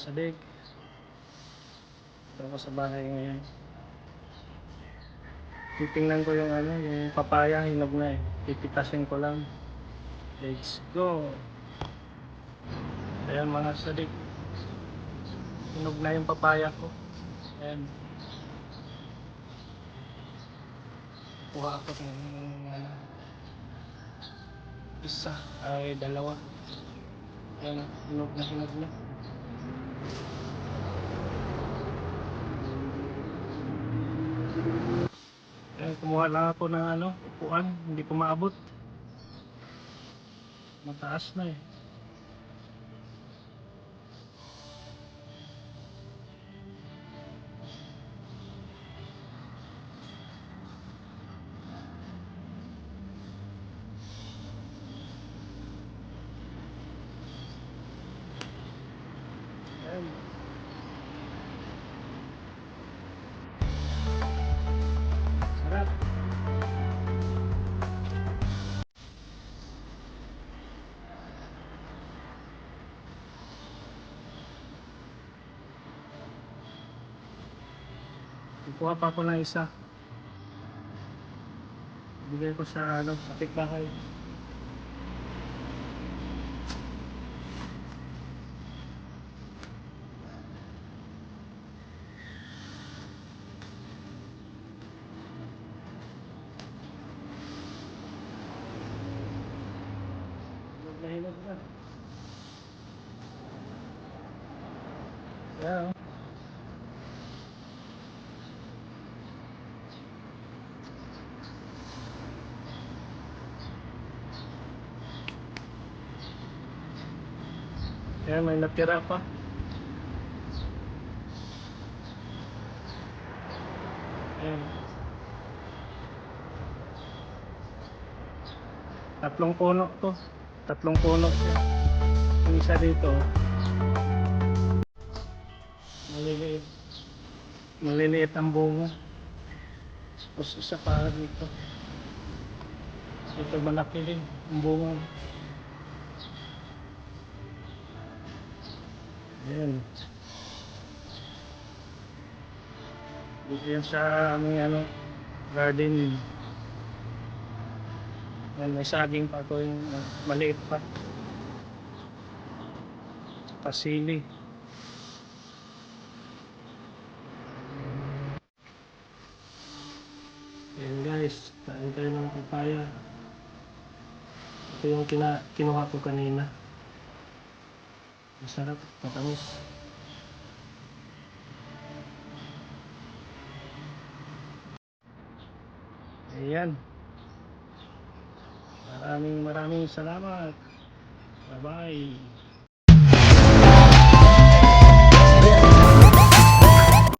salig. Ito ako sa bahay ngayon. Titingnan ko yung yung papaya, hinog na eh. Pipitasin ko lang. Let's go. Ayan mga salig. Hinog na yung papaya ko. Ayan. Kuha ako ng isa ay dalawa. Ayan, hinog na hinog na. Ayan, kumuha lang ako ng upuan, hindi ko maabot. Mataas na eh. Ayan. Sarap. Kuha pa ako ng isa. Bigay ko sa sa tikbahay. Hinog na. Yeah. Ayan, may natira pa. Ayan. Tatlong puno to. Tatlong puno siya. Yung isa dito, maliliit. Maliliit ang bunga. Tapos isa pa dito. Ito malaki din ang bunga. Ayan. Dito yan sa aming garden. Ayan, may saging pa ito yung maliit pa. Pasili. Ayan guys, kain tayo ng papaya. Ito yung kinuha ko kanina. Masarap, matamis. Ayan. Maraming salamat. Bye bye.